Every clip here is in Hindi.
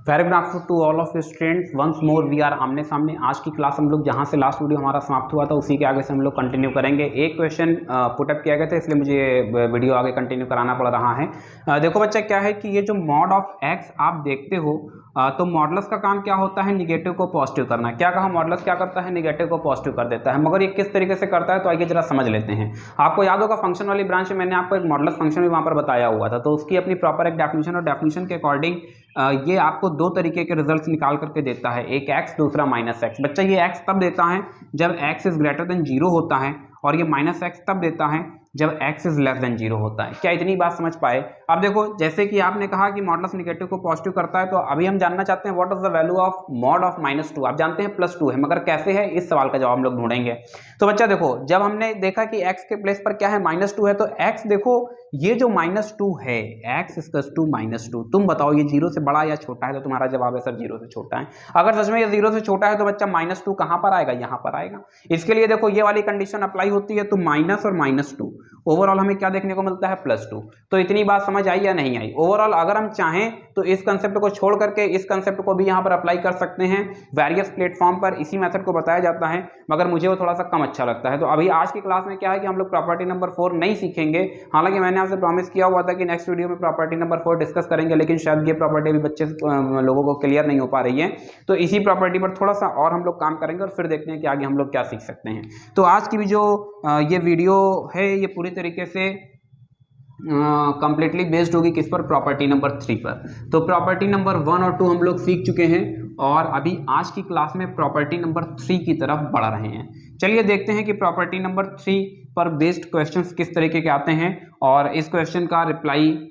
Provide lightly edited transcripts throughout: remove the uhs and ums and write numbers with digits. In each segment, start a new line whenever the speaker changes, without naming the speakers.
Very good afternoon to all of students. Once more we are आमने सामने। आज की क्लास हम लोग जहां से लास्ट वीडियो हमारा समाप्त हुआ था उसी के आगे से हम लोग कंटिन्यू करेंगे। एक क्वेश्चन पुटअप किया गया था इसलिए मुझे ये वीडियो आगे कंटिन्यू कराना पड़ रहा है। देखो बच्चा, क्या है कि ये जो मॉड ऑफ एक्स आप देखते हो तो मॉडलस का काम क्या होता है, निगेटिव को पॉजिटिव करना। क्या कहा, मॉडलस क्या करता है, निगेटिव को पॉजिटिव कर देता है। मगर ये किस तरीके से करता है तो आइए जरा समझ लेते हैं। आपको याद होगा फंक्शन वाली ब्रांच में मैंने आपको एक मॉडलस फंक्शन भी वहां पर बताया हुआ था, तो उसकी अपनी प्रॉपर एक डेफिनेशन और डेफिनेशन के अकॉर्डिंग ये आपको दो तरीके के रिजल्ट्स निकाल करके देता है, एक x दूसरा माइनस एक्स। बच्चा ये x तब देता है जब x इज ग्रेटर देन 0 होता है, और ये माइनस एक्स तब देता है जब x इज लेस देन 0 होता है। क्या इतनी बात समझ पाए? अब देखो, जैसे कि आपने कहा कि मॉडलस निगेटिव को पॉजिटिव करता है, तो अभी हम जानना चाहते हैं what is the value of mod of -2। आप जानते हैं +2 है, मगर कैसे है, इस सवाल का जवाब हम लोग ढूंढेंगे। तो बच्चा देखो, जब हमने देखा कि x के प्लेस पर क्या है, -2 है, तो x देखो ये जो -2 है, x इक्वल्स टू -2, तुम बताओ ये 0 से बड़ा या छोटा है? तो तुम्हारा जवाब है सर 0 से छोटा है। अगर सच में ये 0 से छोटा है तो बच्चा -2 कहां पर आएगा, यहां पर आएगा। इसके लिए देखो ये वाली कंडीशन अप्लाई होती है, तो माइनस और -2 ओवरऑल हमें क्या देखने को मिलता है, +2। तो इतनी बात समझ आई या नहीं आई? ओवरऑल अगर हम चाहें तो इस कंसेप्ट को छोड़ करके इस कंसेप्ट को भी यहां पर अप्लाई कर सकते हैं। वेरियस प्लेटफॉर्म पर इसी मेथड को बताया जाता है, मगर मुझे वो थोड़ा सा कम अच्छा लगता है। तो अभी आज की क्लास में क्या है कि हम लोग प्रॉपर्टी नंबर 4 नहीं सीखेंगे। हालांकि मैंने आपसे प्रॉमिस किया हुआ था कि नेक्स्ट वीडियो में प्रॉपर्टी नंबर 4 डिस्कस करेंगे, लेकिन शायद ये प्रॉपर्टी भी बच्चे लोगों को क्लियर नहीं हो पा रही है। तो इसी प्रॉपर्टी पर थोड़ा सा और हम लोग काम करेंगे और फिर देखते हैं कि आगे हम लोग क्या सीख सकते हैं। तो आज की भी जो ये वीडियो है ये पूरी तरीके से कंप्लीटली बेस्ड होगी किस पर, प्रॉपर्टी नंबर 3 पर। तो प्रॉपर्टी नंबर 1 और 2 हम लोग सीख चुके हैं और अभी आज की क्लास में प्रॉपर्टी नंबर 3 की तरफ बढ़ रहे हैं। चलिए देखते हैं कि प्रॉपर्टी नंबर 3 पर बेस्ड क्वेश्चंस किस तरीके के आते हैं, और इस क्वेश्चन का रिप्लाई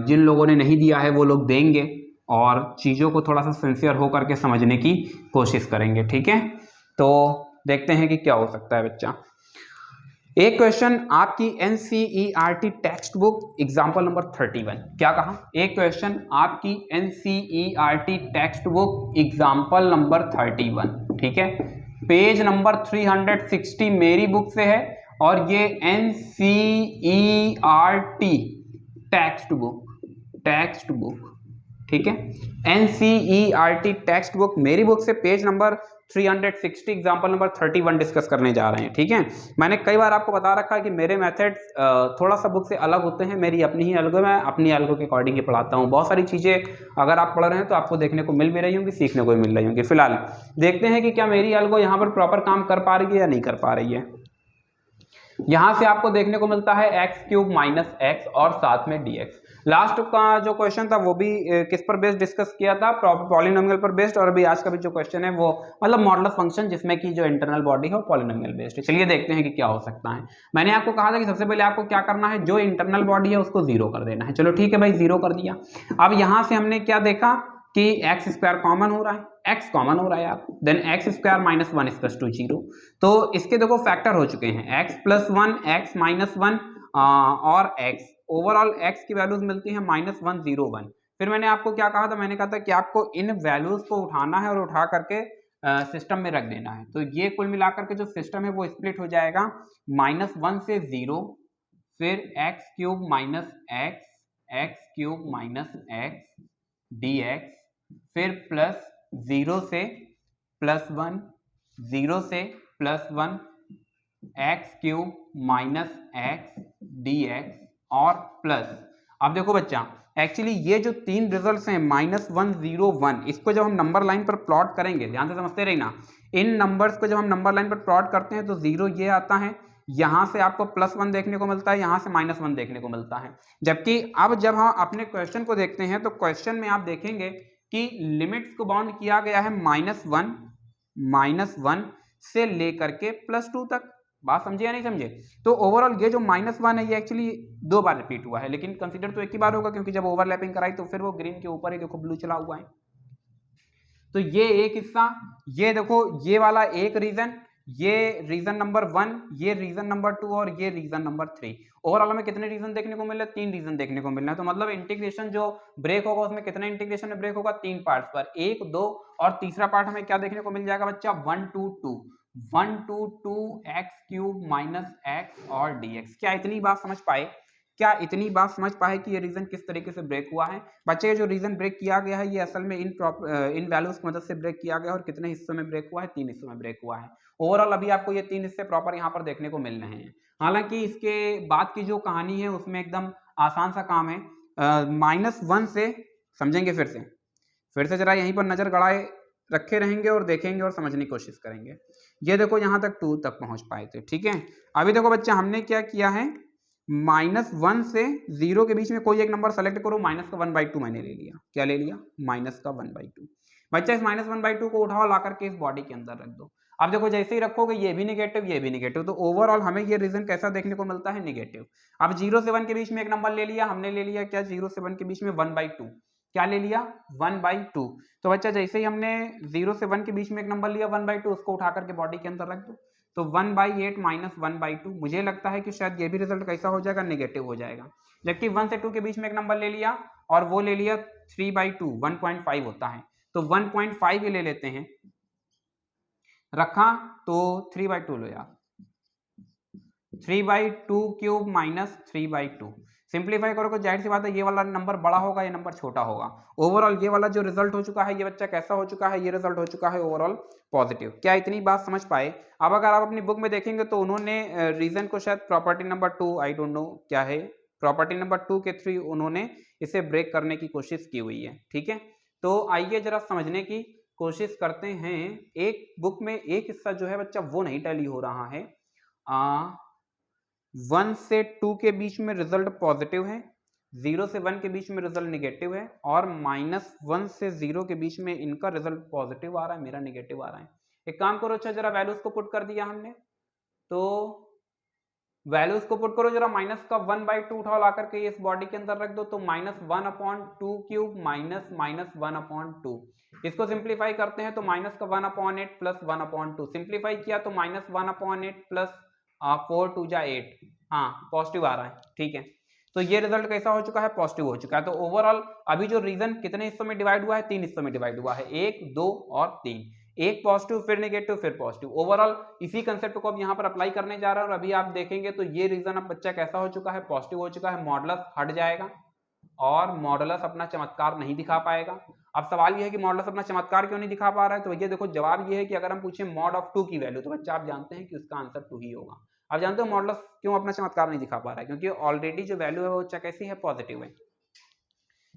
जिन लोगों ने नहीं दिया है वो लोग देंगे और चीज़ों को थोड़ा सा सिंसियर होकर के समझने की कोशिश करेंगे। ठीक है, तो देखते हैं कि क्या हो सकता है बच्चा। एक क्वेश्चन आपकी NCERT text book example number 31। क्या कहा? एक क्वेश्चन आपकी NCERT text book example number 31, ठीक है, पेज नंबर 360 मेरी बुक से है, और ये एनसीईआरटी टेक्स्ट बुक, ठीक है, एनसीईआरटी टेक्स्ट बुक मेरी बुक से page number 360 example number 31 discuss करने जा रहे हैं। ठीक है, मैंने कई बार आपको बता रखा है कि मेरे मेथड थोड़ा सा बुक से अलग होते हैं, मेरी अपनी ही अलग है, मैं अपनी अलग के अकॉर्डिंग ही पढ़ाता हूँ। बहुत सारी चीज़ें अगर आप पढ़ रहे हैं तो आपको देखने को मिल भी रही होंगी, सीखने को भी मिल रही होंगी। फिलहाल देखते हैं कि क्या मेरी अलगो यहाँ पर प्रॉपर काम कर पा रही है या नहीं कर पा रही है। यहां से आपको देखने को मिलता है x³ - x और साथ में dx। लास्ट का जो क्वेश्चन था वो भी किस पर बेस्ड डिस्कस किया था, पॉलिनोमियल पर बेस्ड, और अभी आज का भी जो क्वेश्चन है वो मतलब मॉडुलस फंक्शन जिसमें की जो इंटरनल बॉडी है वो पॉलिनोमियल बेस्ड है। चलिए देखते हैं कि क्या हो सकता है। मैंने आपको कहा था कि सबसे पहले आपको क्या करना है, जो इंटरनल बॉडी है उसको 0 कर देना है। चलो ठीक है भाई, 0 कर दिया। अब यहां से हमने क्या देखा कि x² कॉमन हो रहा है, x कॉमन हो रहा है यार, देन x² - 1 = 0। तो इसके देखो फैक्टर हो चुके हैं, x + 1, x - 1 और x, ओवरऑल x की वैल्यूज मिलती है -1, 0, 1। फिर मैंने आपको क्या कहा था, मैंने कहा था कि आपको इन वैल्यूज को उठाना है और उठा करके सिस्टम में रख देना है। तो ये कुल मिलाकर के जो सिस्टम है वो स्प्लिट हो जाएगा -1 से 0, फिर x³ - x, x³ - x dx, फिर प्लस 0 से +1, 0 से +1 x³ - x dx और प्लस। अब देखो बच्चा, एक्चुअली ये जो तीन रिजल्ट्स हैं -1, 0, 1, इसको जब हम नंबर लाइन पर प्लॉट करेंगे, ध्यान से समझते रहना, इन नंबर्स को जब हम नंबर लाइन पर प्लॉट करते हैं तो 0 ये आता है, यहां से आपको +1 देखने को मिलता है, यहां से -1 देखने को मिलता है। जबकि अब जब हम अपने क्वेश्चन को देखते हैं तो क्वेश्चन में आप देखेंगे कि लिमिट्स को बाउंड किया गया है -1 से लेकर के +2 तक। बात समझे या नहीं समझे? तो ओवरऑल ये जो -1 है ये एक्चुअली 2 बार रिपीट हुआ है, लेकिन कंसीडर तो एक ही बार होगा क्योंकि जब ओवरलैपिंग कराई तो फिर वो ग्रीन के ऊपर ही देखो ब्लू चला हुआ है। तो ये एक हिस्सा, ये देखो ये वाला एक रीजन, ये रीजन नंबर 1, ये रीजन नंबर 2 और ये रीजन नंबर 3। ओवरऑल हमें कितने रीजन देखने को मिल रहे हैं? 3 रीजन देखने को मिल रहे हैं। तो मतलब इंटीग्रेशन जो ब्रेक होगा उसमें कितना इंटीग्रेशन में ब्रेक होगा? 3 पार्ट्स पर, 1, 2 और तीसरा पार्ट हमें क्या देखने को मिल जाएगा बच्चा? 1, 2, 2 x³ - x और dx। क्या इतनी बात समझ पाए क्या इतनी बात समझ पाए कि ये रीजन किस तरीके से ब्रेक हुआ है? बच्चे जो रीजन ब्रेक किया गया है ये असल में इन वैल्यूज की मदद से ब्रेक किया गया और कितने हिस्सों में ब्रेक हुआ है? 3 हिस्सों में ब्रेक हुआ है। ओवरऑल अभी आपको ये 3 हिस्से प्रॉपर यहाँ पर देखने को मिल रहे हैं। हालांकि इसके बाद की जो कहानी है उसमें एकदम आसान सा काम है। -1 से समझेंगे, फिर से जरा यहीं पर नजर गड़ाए रखे रहेंगे और देखेंगे और समझने की कोशिश करेंगे। ये देखो यहाँ तक 2 तक पहुंच पाए थे, ठीक है। अभी देखो बच्चा हमने क्या किया है, -1 से 0 के बीच में कोई एक नंबर सेलेक्ट करो, माइनस का 1/2 मैंने ले लिया। क्या ले लिया? माइनस का 1/2। बच्चा इस -1/2 को उठाओ ला करके इस बॉडी के अंदर रख दो। अब देखो जैसे ही रखोगे ये भी निगेटिव, ये भी निगेटिव, तो ओवरऑल हमें ये रीजन कैसा देखने को मिलता है? निगेटिव। अब 0 से 1 के बीच में एक नंबर ले लिया, हमने ले लिया क्या? 0 से 1 के बीच में 1/2। क्या ले लिया? 1/2। तो बच्चा जैसे ही हमने 0 से 1 के बीच में एक नंबर लिया 1/2, उसको उठा करके बॉडी के अंदर रख दो। तो 1/8 माइनस 1/2, मुझे लगता है कि शायद ये भी रिजल्ट कैसा हो जाएगा? नेगेटिव हो जाएगा। जबकि 1 से 2 के बीच में एक नंबर ले लिया और वो ले लिया 3/2, 1.5 होता है, तो 1.5 ये ले लेते हैं, रखा तो 3/2 लो यार, 3/2 क्यूब माइनस 3/2। सिंप्लीफाई करो तो जाहिर सी बात है ये वाला नंबर बड़ा होगा, ये नंबर छोटा होगा। ओवरऑल ये वाला जो रिजल्ट हो चुका है ये बच्चा कैसा हो चुका है? ये रिजल्ट हो चुका है ओवरऑल पॉजिटिव। क्या इतनी बात समझ पाए? अब अगर आप अपनी बुक में देखेंगे तो उन्होंने रीजन को शायद property number 2, I don't know क्या है, प्रॉपर्टी नंबर 2 के थ्रू उन्होंने इसे ब्रेक करने की कोशिश की हुई है, ठीक है। तो आइए जरा समझने की कोशिश करते हैं। एक बुक में एक हिस्सा जो है बच्चा वो नहीं टैली हो रहा है। 1 से 2 के बीच में रिजल्ट पॉजिटिव है, 0 से 1 के बीच में रिजल्ट निगेटिव है, और -1 से 0 के बीच में इनका रिजल्ट पॉजिटिव आ रहा है, मेरा निगेटिव आ रहा है। एक काम करो, अच्छा जरा वैल्यूज को पुट कर दिया हमने, तो वैल्यूज को पुट करो जरा, माइनस का 1/2 उठाओ ला करके इस बॉडी के अंदर रख दो, तो -1/2 क्यूब माइनस -1/2। इसको सिंप्लीफाई करते हैं तो माइनस का 1/8 प्लस 1/2, सिंप्लीफाई किया तो -1/8 प्लस 4 2 जा 8, हाँ पॉजिटिव आ रहा है, ठीक है। तो ये रिजल्ट कैसा हो चुका है? पॉजिटिव हो चुका है। तो ओवरऑल अभी जो रीजन कितने हिस्सों में डिवाइड हुआ है? 3 हिस्सों में डिवाइड हुआ है, 1 2 और 3। एक पॉजिटिव फिर नेगेटिव फिर पॉजिटिव। ओवरऑल इसी कंसेप्ट को अब यहाँ पर अप्लाई करने जा रहा है और अभी आप देखेंगे तो ये रीजन अब बच्चा कैसा हो चुका है? पॉजिटिव हो चुका है। मॉडुलस हट जाएगा और मॉडुलस अपना चमत्कार नहीं दिखा पाएगा। अब सवाल ये है कि मॉडुलस अपना चमत्कार क्यों नहीं दिखा पा रहा है? तो ये देखो जवाब ये है कि अगर हम पूछे मॉड ऑफ 2 की वैल्यू तो बच्चा आप जानते हैं कि उसका आंसर 2 ही होगा। आप जानते हो मॉडुलस क्यों अपना चमत्कार नहीं दिखा पा रहा है? क्योंकि ऑलरेडी जो वैल्यू है वो बच्चा कैसी है? पॉजिटिव है।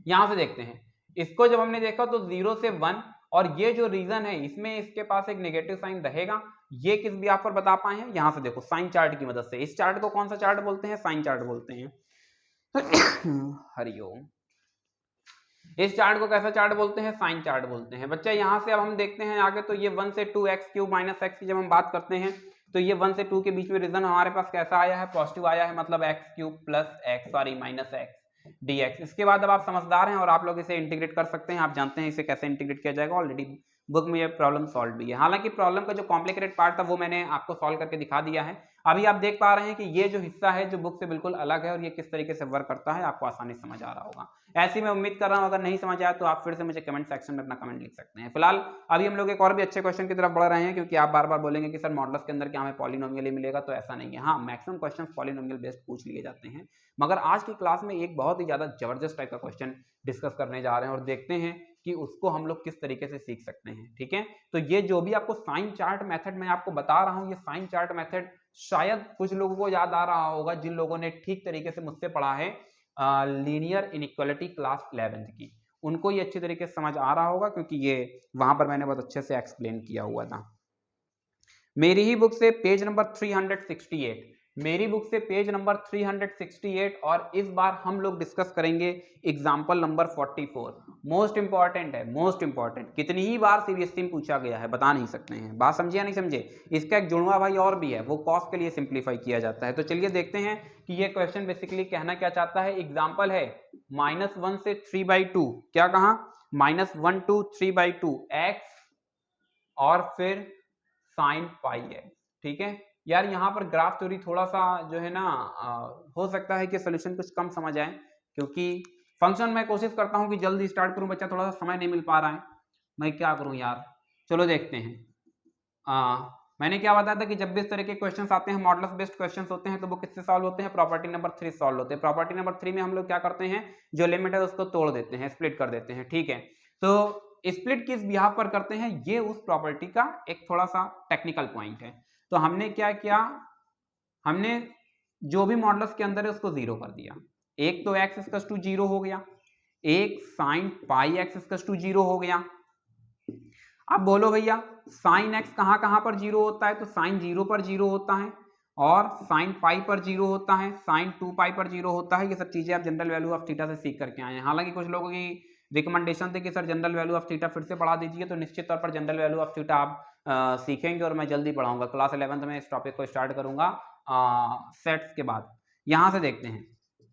यहां से देखते हैं, इसको जब हमने देखा तो 0 से 1, और ये जो रीजन है इसमें इसके पास एक नेगेटिव साइन रहेगा। ये किस भी आप पर बता पाए हैं? यहां से देखो साइन चार्ट की मदद से। इस चार्ट को कौन सा चार्ट बोलते हैं? साइन चार्ट बोलते हैं। हरिओम। इस चार्ट को कैसा चार्ट बोलते हैं? साइन चार्ट बोलते हैं। बच्चा यहां से अब हम देखते हैं आगे, तो ये 1 से 2 एक्स क्यूब माइनस एक्स की जब हम बात करते हैं तो ये 1 से 2 के बीच में रीजन हमारे पास कैसा आया है? पॉजिटिव आया है, मतलब x cube plus x, sorry minus x dx। इसके बाद अब आप समझदार हैं और आप लोग इसे इंटीग्रेट कर सकते हैं। आप जानते हैं इसे कैसे इंटीग्रेट किया जाएगा, ऑलरेडी बुक में ये प्रॉब्लम सॉल्व भी है। हालांकि प्रॉब्लम का जो कॉम्प्लिकेटेड पार्ट था वो मैंने आपको सॉल्व करके दिखा दिया है। अभी आप देख पा रहे हैं कि ये जो हिस्सा है जो बुक से बिल्कुल अलग है और ये किस तरीके से वर्क करता है आपको आसानी से समझ आ रहा होगा। ऐसी मैं उम्मीद कर रहा हूं, अगर नहीं समझ आया तो आप फिर से मुझे कमेंट सेक्शन में अपना कमेंट लिख सकते हैं। फिलहाल अभी हम लोग एक और भी अच्छे क्वेश्चन की तरफ बढ़ रहे हैं, क्योंकि आप बार बार बोलेंगे कि सर मॉडुलस के अंदर क्या हमें पॉलिनोमियल ही मिलेगा, तो ऐसा नहीं है। हाँ, मैक्सिमम क्वेश्चन पॉलिनोमियल बेस्ड पूछ लिए जाते हैं, मगर आज की क्लास में एक बहुत ही ज्यादा जबरदस्त टाइप का क्वेश्चन डिस्कस करने जा रहे हैं और देखते हैं कि उसको हम लोग किस तरीके से सीख सकते हैं, ठीक है। तो ये जो भी आपको साइन चार्ट मेथड मैं आपको बता रहा हूं, ये साइन चार्ट मेथड शायद कुछ लोगों को याद आ रहा होगा जिन लोगों ने ठीक तरीके से मुझसे पढ़ा है लीनियर इनइक्वालिटी क्लास 11th की, उनको ये अच्छी तरीके से समझ आ रहा होगा, क्योंकि ये वहां पर मैंने बहुत अच्छे से एक्सप्लेन किया हुआ था। मेरी ही बुक से पेज नंबर 368, मेरी बुक से पेज नंबर 368, और इस बार हम लोग डिस्कस करेंगे एग्जाम्पल नंबर 44। मोस्ट इंपॉर्टेंट है, मोस्ट इंपॉर्टेंट। कितनी ही बार सीबीएसई में पूछा गया है बता नहीं सकते हैं। बात समझे या नहीं समझे? इसका एक जुड़वा भाई और भी है, वो कॉस के लिए सिंप्लीफाई किया जाता है। तो चलिए देखते हैं कि ये क्वेश्चन बेसिकली कहना क्या चाहता है। एग्जाम्पल है -1 से 3/2, क्या कहा? -1 to 3/2 एक्स और फिर साइन पाई है, ठीक है। यार यहाँ पर ग्राफ थ्योरी थोड़ा सा जो है ना हो सकता है कि सोल्यूशन कुछ कम समझ आए, क्योंकि फंक्शन मैं कोशिश करता हूँ कि जल्दी स्टार्ट करूँ, बच्चा थोड़ा सा समय नहीं मिल पा रहा है, मैं क्या करूँ यार। चलो देखते हैं। मैंने क्या बताया था कि जब भी इस तरह के क्वेश्चंस आते हैं, मॉडुलस बेस्ड क्वेश्चंस होते हैं, तो वो किससे सॉल्व होते हैं, प्रॉपर्टी नंबर 3 सॉल्व होते हैं। प्रॉपर्टी नंबर 3 में हम लोग क्या करते हैं, जो लिमिट है उसको तोड़ देते हैं, स्प्लिट कर देते हैं, ठीक है। तो स्प्लिट किस बिहाफ पर करते हैं, ये उस प्रॉपर्टी का एक थोड़ा सा टेक्निकल पॉइंट है। तो हमने क्या किया, हमने जो भी मॉडुलस के अंदर है उसको जीरो कर दिया। एक तो x इक्वल टू 0 हो गया, एक sine pi x equal to 0 हो गया। अब बोलो भैया साइन x कहां कहां पर 0 होता है, तो साइन 0 पर 0 होता है, और साइन पाई पर 0 होता है, साइन 2 पाई पर 0 होता है। ये सब चीजें आप जनरल वैल्यू ऑफ थीटा से सीख करके आए हैं। हालांकि कुछ लोगों की रिकमेंडेशन थी कि sir general value of theta फिर से पढ़ा दीजिए, तो निश्चित तौर पर जनरल वैल्यू ऑफ थीटा आप सीखेंगे और मैं जल्दी पढ़ाऊंगा। क्लास 11th में इस टॉपिक को स्टार्ट करूंगा सेट्स के बाद। यहां से देखते हैं,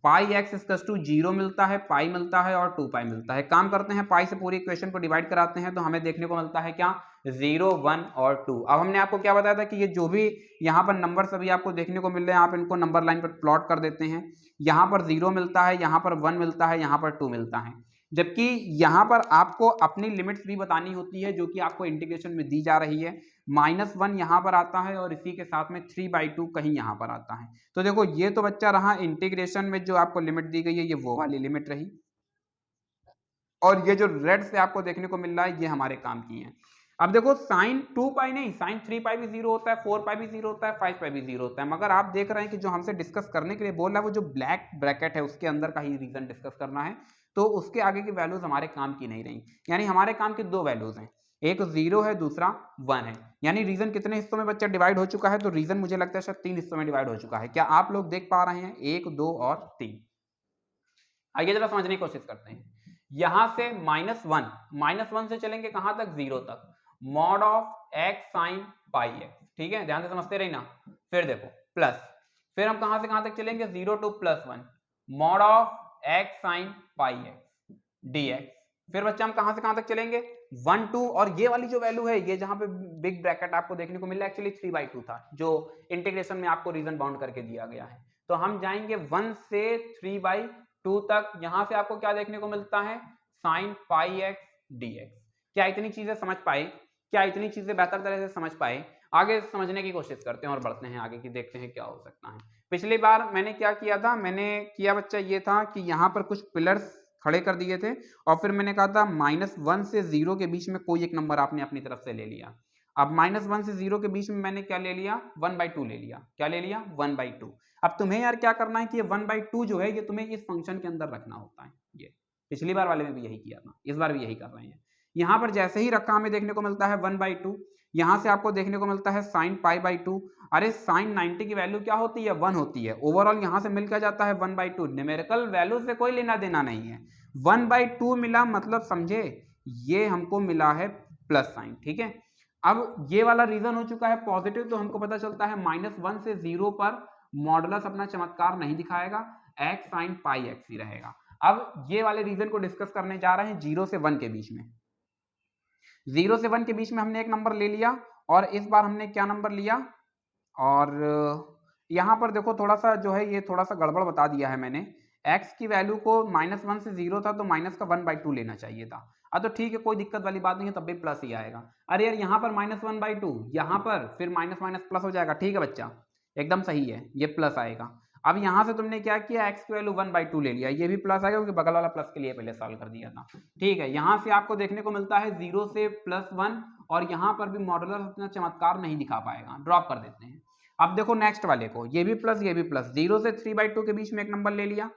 पाई x इक्वल टू 0 मिलता है, पाई मिलता है और 2 पाई मिलता है। काम करते हैं, पाई से पूरी इक्वेशन को डिवाइड कराते हैं, तो हमें देखने को मिलता है क्या, 0 1 और 2। अब हमने आपको क्या बताया था कि ये जो भी यहाँ पर नंबर सभी आपको देखने को मिल रहे हैं, आप इनको नंबर लाइन पर प्लॉट कर देते हैं। यहाँ पर 0 मिलता है, यहाँ पर 1 मिलता है, यहाँ पर 2 मिलता है। जबकि यहाँ पर आपको अपनी लिमिट्स भी बतानी होती है, जो कि आपको इंटीग्रेशन में दी जा रही है। -1 यहाँ पर आता है और इसी के साथ में 3/2 कहीं यहाँ पर आता है। तो देखो ये तो बच्चा रहा इंटीग्रेशन में जो आपको लिमिट दी गई है, ये वो वाली लिमिट रही, और ये जो रेड से आपको देखने को मिल रहा है ये हमारे काम की है। अब देखो साइन 2 पाई नहीं, साइन 3 पाई भी 0 होता है, 4 पाई भी 0 होता है, 5 पाई भी 0 होता है। मगर आप देख रहे हैं कि जो हमसे डिस्कस करने के लिए बोल रहा है वो जो ब्लैक ब्रैकेट है उसके अंदर का ही रीजन डिस्कस करना है, तो उसके आगे की वैल्यूज हमारे काम की नहीं रही। यानी हमारे काम की दो वैल्यूज हैं, एक 0 है, दूसरा 1 है। यानी रीजन कितने हिस्सों में बच्चा डिवाइड हो चुका है, तो रीजन मुझे लगता है शायद 3 हिस्सों में डिवाइड हो चुका है। क्या आप लोग देख पा रहे हैं, 1 2 और 3। आइए जरा समझने की कोशिश करते हैं। यहां से -1 से चलेंगे कहां तक, 0 तक, mod of x sign pi x, ठीक है, ध्यान से समझते रही ना। फिर देखो प्लस, फिर हम कहां से कहां तक चलेंगे, 0 to +1, mod of x sign pi x dx। फिर बच्चा हम कहां से कहां तक चलेंगे, 1 2, और ये वाली जो वैल्यू है, ये जहां पे बिग ब्रैकेट आपको देखने को मिल रहा है, एक्चुअली 3/2 था, जो इंटीग्रेशन में आपको रीजन बाउंड करके दिया गया है। तो हम जाएंगे 1 से 3/2 तक। यहां से आपको क्या देखने को मिलता है, साइन पाई x dx। क्या इतनी चीजें समझ पाए, क्या इतनी चीजें बेहतर तरह से समझ पाए? आगे समझने की कोशिश करते हैं और बढ़ते हैं आगे की, देखते हैं क्या हो सकता है। पिछली बार मैंने क्या किया था, मैंने किया बच्चा ये था कि यहाँ पर कुछ पिलर्स खड़े कर दिए थे, और फिर मैंने कहा था -1 से 0 के बीच में कोई एक नंबर आपने अपनी तरफ से ले लिया। अब -1 से 0 के बीच में मैंने क्या ले लिया, 1/2 ले लिया। क्या ले लिया, 1/2। अब तुम्हें यार क्या करना है कि ये 1/2 जो है ये तुम्हें इस फंक्शन के अंदर रखना होता है। ये पिछली बार वाले में भी यही किया था, इस बार भी यही कर रहे हैं। यहाँ पर जैसे ही रखा हमें देखने को मिलता है 1/2, यहाँ से आपको देखने को मिलता है साइन π/2। अरे साइन 90 की वैल्यू क्या होती है, 1 होती है। ओवरऑल यहाँ से मिल क्या जाता है 1/2। न्यूमेरिकल वैल्यू से कोई लेना देना नहीं है, 1/2 मिला मतलब समझे, ये हमको मिला है प्लस साइन, ठीक है। अब ये वाला रीजन हो चुका है पॉजिटिव, तो हमको पता चलता है -1 से 0 पर मॉडुलस अपना चमत्कार नहीं दिखाएगा, x साइन पाई x ही रहेगा। अब ये वाले रीजन को डिस्कस करने जा रहे हैं 0 से 1 के बीच में। 0 से 1 के बीच में हमने एक नंबर ले लिया, और इस बार हमने क्या नंबर लिया, और यहाँ पर देखो थोड़ा सा जो है ये थोड़ा सा गड़बड़ बता दिया है मैंने। x की वैल्यू को -1 से 0 था, तो माइनस का 1/2 लेना चाहिए था। तो ठीक है, कोई दिक्कत वाली बात नहीं है, तब भी प्लस ही आएगा। अरे यार यहाँ पर -1/2, यहाँ पर फिर माइनस माइनस प्लस हो जाएगा, ठीक है बच्चा, एकदम सही है, ये प्लस आएगा। अब यहाँ से तुमने क्या किया, x की वैल्यू 1/2 ले लिया, ये भी प्लस आएगा क्योंकि बगल वाला प्लस के लिए पहले सॉल्व कर दिया था, ठीक है। यहाँ से आपको देखने को मिलता है 0 से +1, और यहाँ पर भी मॉडुलस अपना चमत्कार नहीं दिखा पाएगा, ड्रॉप कर देते हैं। अब देखो नेक्स्ट वाले को, ये भी प्लस ये भी प्लस, 0 से 3/2 के बीच में एक नंबर ले लिया,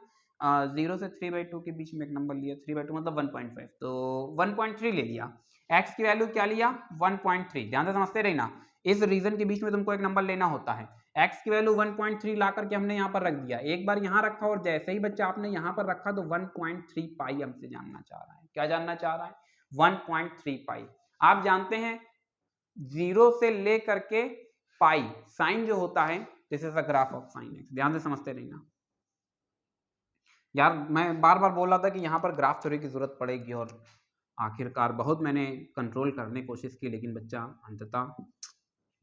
0 से 3/2 के बीच में एक नंबर लिया, 3/2 मतलब 1.5, तो 1.3 ले लिया। x की वैल्यू क्या लिया, 1.3। ध्यान से समझते रही ना, इस रीजन के बीच में तुमको एक नंबर लेना होता है। x की वैल्यू 1.3 ला करके हमने यहाँ पर रख दिया, एक बार यहाँ रखा, और जैसे ही बच्चा आपने यहाँ पर रखा तो 1.3 पाई हमसे जानना चाह रहा है। क्या जानना चाह रहा है, 1.3 पाई। आप जानते हैं 0 से ले करके पाई साइन जो होता है, this is a graph of sine x। ध्यान से समझते रहना यार, मैं बार बार बोल रहा था कि यहाँ पर ग्राफ थ्योरी की जरूरत पड़ेगी, और आखिरकार बहुत मैंने कंट्रोल करने की कोशिश की, लेकिन बच्चा अंततः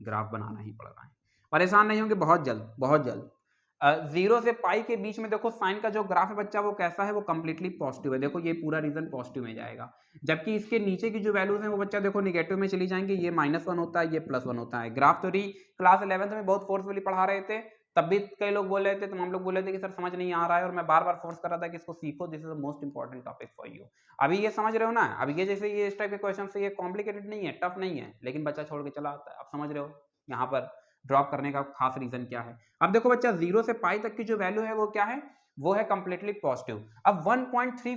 ग्राफ बनाना ही पड़ रहा है। परेशान नहीं होंगे, बहुत जल्द बहुत जल्द। जीरो से पाई के बीच में देखो साइन का जो ग्राफ है बच्चा वो कैसा है, वो कंप्लीटली पॉजिटिव है। देखो ये पूरा रीजन पॉजिटिव में जाएगा, जबकि इसके नीचे की जो वैल्यूज हैं वो बच्चा देखो निगेटिव में चली जाएंगे। ये -1 होता है, ये +1 होता है। ग्राफ थ्योरी क्लास 11th में बहुत फोर्सफुली पढ़ा रहे थे, तब भी कई लोग बोल रहे थे, तमाम लोग बोल रहे थे कि सर समझ नहीं आ रहा है, और मैं बार बार फोर्स कर रहा था कि इसको सीखो, this is the most important topic for you. अभी ये समझ रहे हो ना, अभी ये जैसे ये इस टाइप के क्वेश्चन से ये कॉम्प्लिकेटेड नहीं है, टफ नहीं है, लेकिन बच्चा छोड़ के चला आता है। आप समझ रहे हो यहाँ पर ड्रॉप करने का खास रीजन क्या है। अब देखो बच्चा 0 से पाई तक की जो वैल्यू है वो क्या है, वो है कंप्लीटली पॉजिटिव। अब 1.3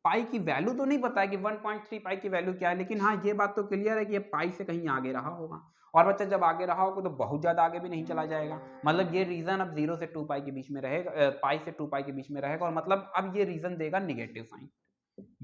पाई की वैल्यू तो नहीं पता है कि 1.3 पाई की वैल्यू क्या है, लेकिन हाँ ये बात तो क्लियर है कि ये पाई से कहीं आगे रहा होगा, और बच्चा जब आगे रहा होगा तो बहुत ज्यादा आगे भी नहीं चला जाएगा। मतलब ये रीजन अब 0 से 2 पाई के बीच में रहेगा, पाई से 2 पाई के बीच में रहेगा, और मतलब अब ये रीजन देगा निगेटिव साइन।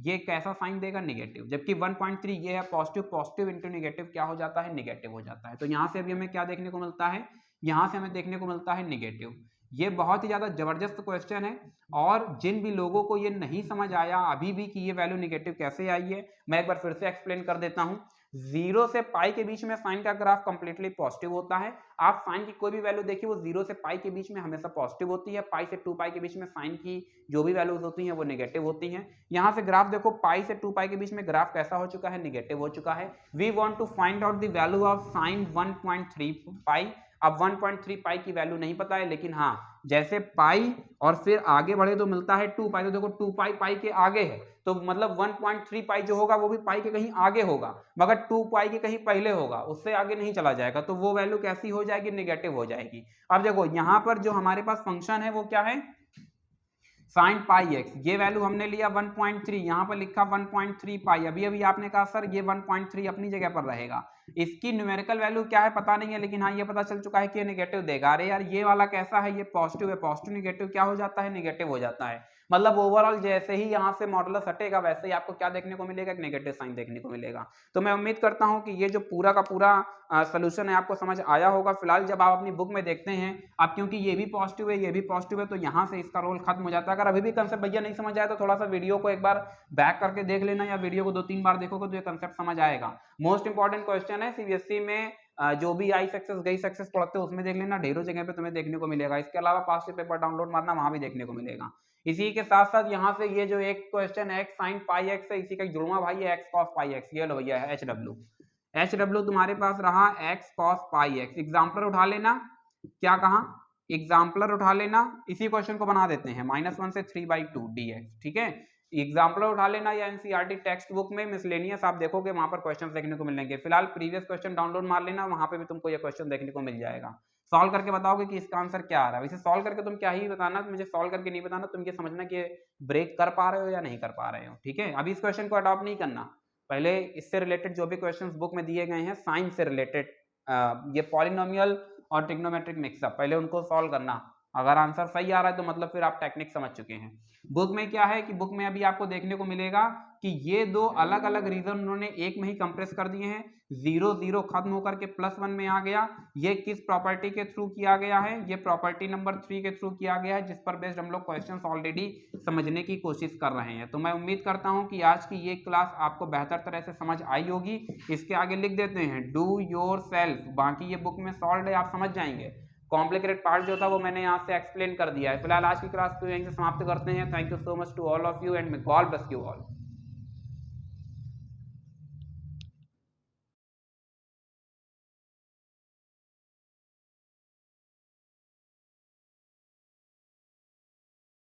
ये कैसा साइन देगा, निगेटिव। जबकि 1.3 ये है पॉजिटिव, पॉजिटिव इंटू निगेटिव क्या हो जाता है, निगेटिव हो जाता है। तो यहाँ से अभी हमें क्या देखने को मिलता है, यहाँ से हमें देखने को मिलता है निगेटिव। ये बहुत ही ज्यादा जबरदस्त क्वेश्चन है, और जिन भी लोगों को ये नहीं समझ आया अभी भी कि ये वैल्यू निगेटिव कैसे आई है, मैं एक बार फिर से एक्सप्लेन कर देता हूँ। 0 से पाई के बीच में साइन का ग्राफ कंप्लीटली पॉजिटिव होता है। आप साइन की कोई भी वैल्यू देखिए वो 0 से पाई के बीच में हमेशा पॉजिटिव होती है, पाई से 2 पाई के बीच में साइन की जो भी वैल्यूज होती हैं वो नेगेटिव होती हैं। यहाँ से ग्राफ देखो, पाई से 2 पाई के बीच में ग्राफ कैसा हो चुका है, निगेटिव हो चुका है। We want to find out the value of sine 1.3 pi. अब 1.3 पाई की वैल्यू नहीं पता है, लेकिन हाँ जैसे पाई और फिर आगे बढ़े तो मिलता है 2 पाई, तो देखो 2 पाई पाई के आगे है, तो मतलब 1.3 पाई जो होगा वो भी पाई के कहीं आगे होगा, मगर 2 पाई के कहीं पहले होगा, उससे आगे नहीं चला जाएगा, तो वो वैल्यू कैसी हो जाएगी, निगेटिव हो जाएगी। अब देखो यहाँ पर जो हमारे पास फंक्शन है वो क्या है, साइन पाई एक्स, ये वैल्यू हमने लिया 1.3, यहाँ पर लिखा 1.3 पाई। अभी अभी आपने कहा सर ये 1.3 अपनी जगह पर रहेगा, इसकी न्यूमेरिकल वैल्यू क्या है पता नहीं है, लेकिन हाँ ये पता चल चुका है कि ये निगेटिव देगा। अरे यार ये वाला कैसा है, ये पॉजिटिव है, पॉजिटिव निगेटिव क्या हो जाता है, निगेटिव हो जाता है। मतलब ओवरऑल जैसे ही यहाँ से मॉडुलस हटेगा वैसे ही आपको क्या देखने को मिलेगा, एक नेगेटिव साइन देखने को मिलेगा। तो मैं उम्मीद करता हूँ कि ये जो पूरा का पूरा सोल्यूशन है आपको समझ आया होगा। फिलहाल जब आप अपनी बुक में देखते हैं आप, क्योंकि ये भी पॉजिटिव है ये भी पॉजिटिव है, तो यहाँ से इसका रोल खत्म हो जाता है। अगर अभी भी कंसेप्ट भैया नहीं समझ आया तो थोड़ा सा वीडियो को एक बार बैक करके देख लेना, या वीडियो को 2-3 बार देखोगे तो ये कंसेप्ट समझ आएगा। मोस्ट इंपॉर्टेंट क्वेश्चन है सीबीएसई में, जो भी आई सक्सेस गई सक्सेस पढ़ते हो उसमें देख लेना, ढेरों जगह पे तुम्हें देखने को मिलेगा। इसके अलावा पास से पेपर डाउनलोड मारना, वहां भी देखने को मिलेगा। इसी के साथ साथ यहाँ से ये जो एक क्वेश्चन है एक्स साइन पाई एक्स है, इसी का एक जुड़वा भाई है एक्स कॉस पाई एक्स, ये लो भैया है एच डब्ल्यू तुम्हारे पास रहा x cos pi x. Exemplar उठा लेना, क्या कहा, एग्जाम्पलर उठा लेना, इसी क्वेश्चन को बना देते हैं -1 से 3/2 dx, ठीक है। एग्जाम्पलर उठा लेना, या एनसीईआरटी टेक्स्ट बुक में मिसलेनियस आप देखोगे वहां पर क्वेश्चन देखने को मिलेंगे। फिलहाल प्रीवियस क्वेश्चन डाउनलोड मार लेना, वहां पे भी तुमको ये क्वेश्चन देखने को मिल जाएगा। सॉल्व करके बताओगे कि इसका आंसर क्या आ रहा है। वैसे सॉल्व करके तुम क्या ही बताना, मुझे सॉल्व करके नहीं बताना, तुम ये समझना कि ब्रेक कर पा रहे हो या नहीं कर पा रहे हो, ठीक है। अभी इस क्वेश्चन को अडॉप्ट नहीं करना, पहले इससे रिलेटेड जो भी क्वेश्चंस बुक में दिए गए हैं साइन से रिलेटेड, ये पॉलिनोमियल और ट्रिग्नोमेट्रिक मिक्सअप, पहले उनको सॉल्व करना। अगर आंसर सही आ रहा है तो मतलब फिर आप टेक्निक समझ चुके हैं। बुक में क्या है कि बुक में अभी आपको देखने को मिलेगा कि ये दो अलग अलग रीजन उन्होंने एक में ही कंप्रेस कर दिए हैं। 0 0 खत्म होकर के +1 में आ गया। ये किस प्रॉपर्टी के थ्रू किया गया है, ये प्रॉपर्टी नंबर 3 के थ्रू किया गया है, जिस पर बेस्ड हम लोग क्वेश्चंस ऑलरेडी समझने की कोशिश कर रहे हैं। तो मैं उम्मीद करता हूं कि आज की ये क्लास आपको बेहतर तरह से समझ आई होगी। इसके आगे लिख देते हैं डू योर सेल्फ, बाकी ये बुक में सॉल्व है, आप समझ जाएंगे। कॉम्प्लिकेटेड पार्ट जो था वो मैंने यहाँ से एक्सप्लेन कर दिया है। फिलहाल आज की क्लास को यहीं से समाप्त करते हैं। Thank you so much to all of you and may God bless you all.